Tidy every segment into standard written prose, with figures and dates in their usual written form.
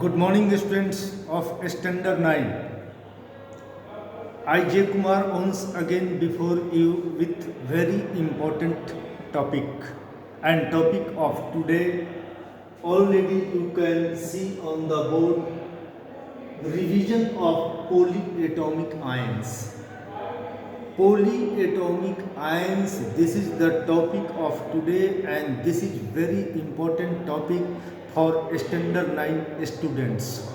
Good morning, students of Standard 9. I, J. Kumar, once again before you with very important topic. And topic of today, already you can see on the board, revision of polyatomic ions. Polyatomic ions, this is the topic of today, and this is very important topic for Standard 9 students.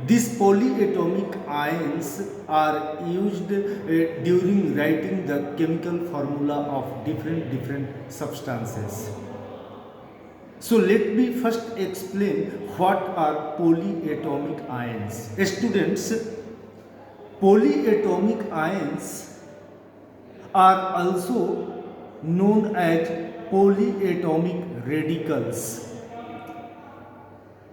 These polyatomic ions are used during writing the chemical formula of different substances. So let me first explain what are polyatomic ions. Students, polyatomic ions are also known as polyatomic radicals.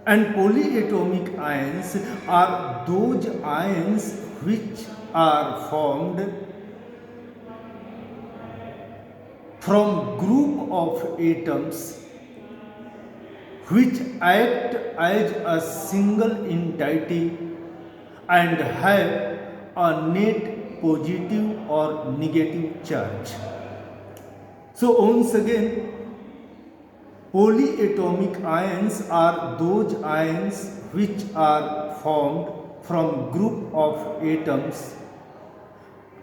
And polyatomic ions are those ions which are formed from group of atoms which act as a single entity and have a net positive or negative charge. So once again, polyatomic ions are those ions which are formed from group of atoms,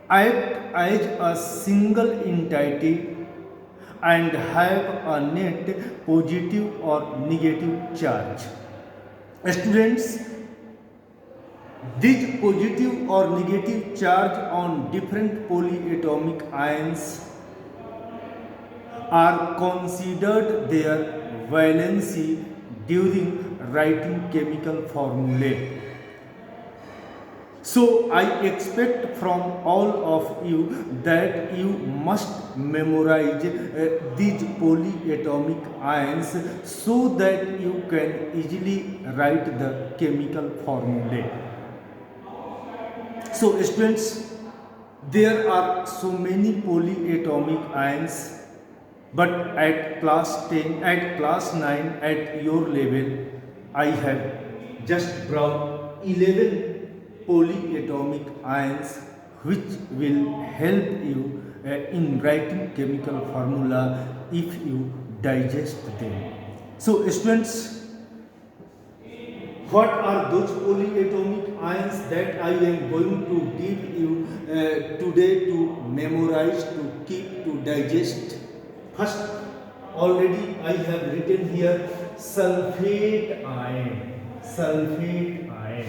act as a single entity and have a net positive or negative charge. Students, these positive or negative charge on different polyatomic ions are considered their valency during writing chemical formulae. So I expect from all of you that you must memorize these polyatomic ions so that you can easily write the chemical formulae. So students, there are so many polyatomic ions, but at class 10, at class 9, at your level, I have just brought 11 polyatomic ions which will help you in writing chemical formula if you digest them. So students, what are those polyatomic ions that I am going to give you today to memorize, to keep, to digest? First, already I have written here sulfate ion. Sulfate ion.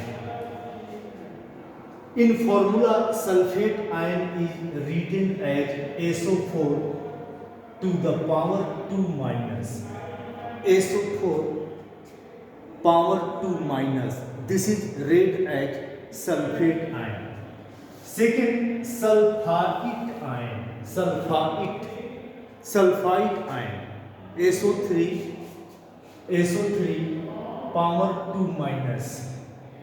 In formula, sulfate ion is written as SO4 to the power 2 minus. SO4 power 2 minus. This is read as sulfate ion. Second, sulfite ion. Sulfite ion. SO3 power 2 minus.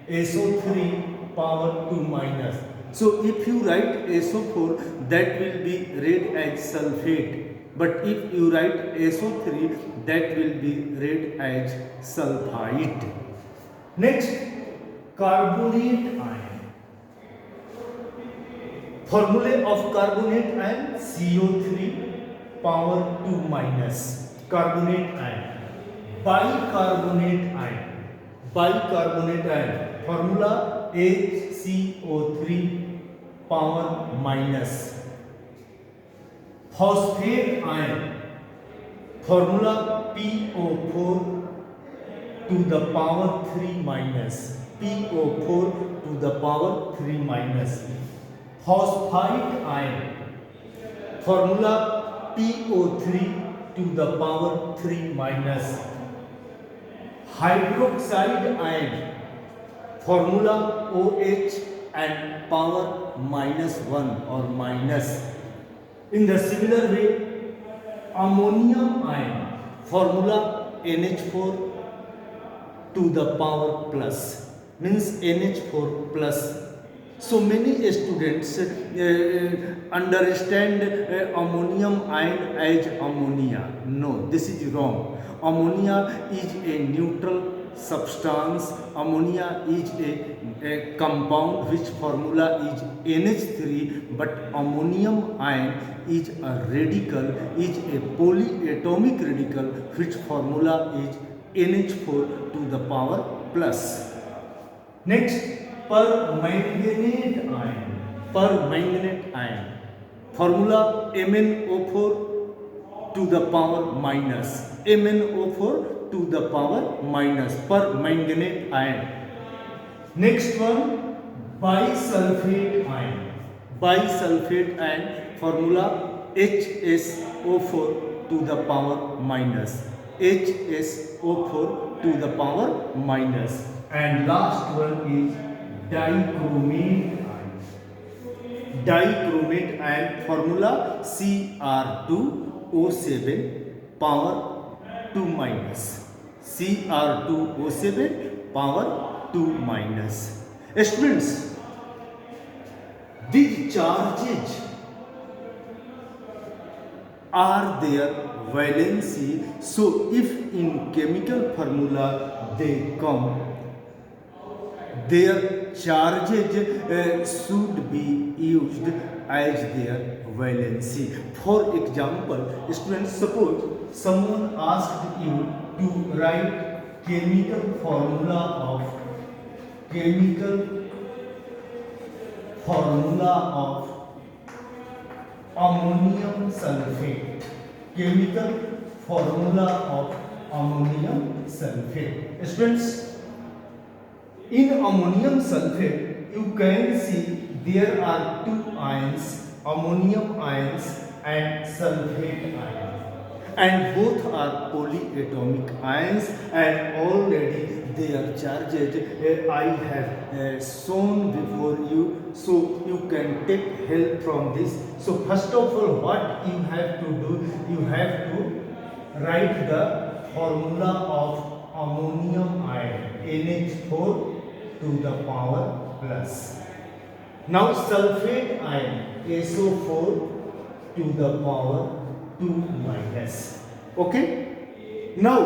SO3 power 2 minus. So if you write SO4, that will be read as sulfate. But if you write SO3, that will be read as sulfite. Next, carbonate ion. Formula of carbonate ion, CO3 power 2 minus. Carbonate ion. Bicarbonate ion. Formula HCO3 power minus. Phosphate ion. Formula PO4 to the power 3 minus. PO4 to the power 3 minus. Phosphite ion. Formula PO3 to the power 3 minus. Hydroxide ion. Formula OH and power minus 1 or minus. In the similar way, ammonium ion. Formula NH4 to the power plus, means NH4 plus. So many students understand ammonium ion as ammonia. No, this is wrong. Ammonia is a neutral substance. Ammonia is a compound which formula is NH3, but ammonium ion is a radical, is a polyatomic radical which formula is NH4 to the power plus. Next, permanganate ion. Permanganate ion. Formula MnO4 to the power minus. MnO4 to the power minus. Permanganate ion. Next one, bisulfate ion. Bisulfate ion. Formula HSO4 to the power minus. HSO4 to the power minus. And last one is dichromate ion. Dichromate ion formula Cr2O7 power 2 minus. Cr2O7 power 2 minus. Students, these charges are their valency. So if in chemical formula they come, their charges should be used as their valency. For example, students, suppose someone asked you to write chemical formula of ammonium sulfate. Chemical formula of ammonium sulfate. Students, in ammonium sulfate, you can see there are two ions, ammonium ions and sulfate ion. And both are polyatomic ions, and already their charges I have shown before you, so you can take help from this. So first of all, what you have to do, you have to write the formula of ammonium ion, NH4 to the power plus. Now sulfate ion, SO4 to the power 2 minus. Okay? Now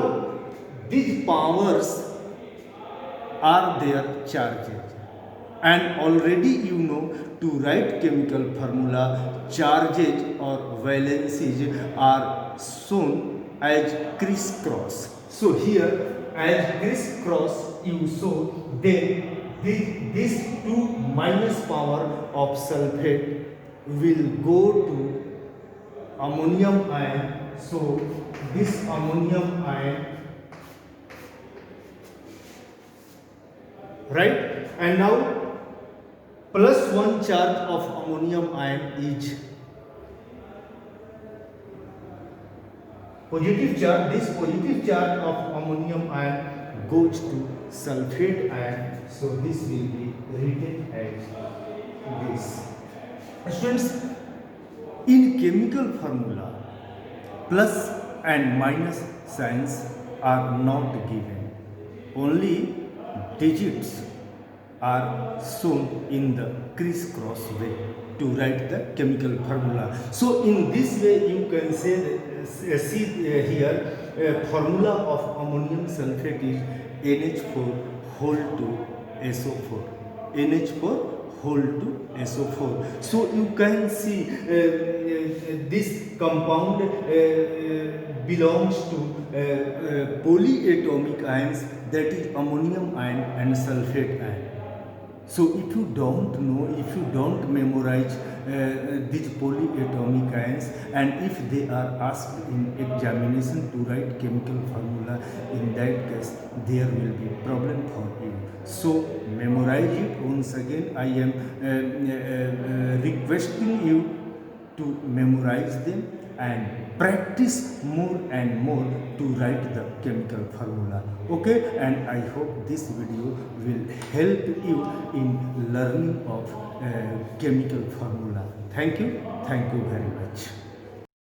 these powers are their charges, and already you know to write chemical formula, charges or valencies are shown as crisscross. So here as crisscross you show, then this 2 minus power of sulfate will go to ammonium ion. So this ammonium ion, right? And now plus 1 charge of ammonium ion is positive charge. This positive charge of ammonium ion goes to sulfate ion. So this will be written as this. Students, in chemical formula, plus and minus signs are not given. Only digits are shown in the crisscross way to write the chemical formula. So in this way you can say see here formula of ammonium sulfate is NH4 whole to SO4. NH4 whole to SO4. So you can see this compound belongs to polyatomic ions, that is ammonium ion and sulfate ion. So if you don't know, if you don't memorize these polyatomic ions, and if they are asked in examination to write chemical formula, in that case there will be problem for you. So memorize it once again. I am requesting you to memorize them and practice more and more to write the chemical formula. Okay, and I hope this video will help you in learning of chemical formula. Thank you very much.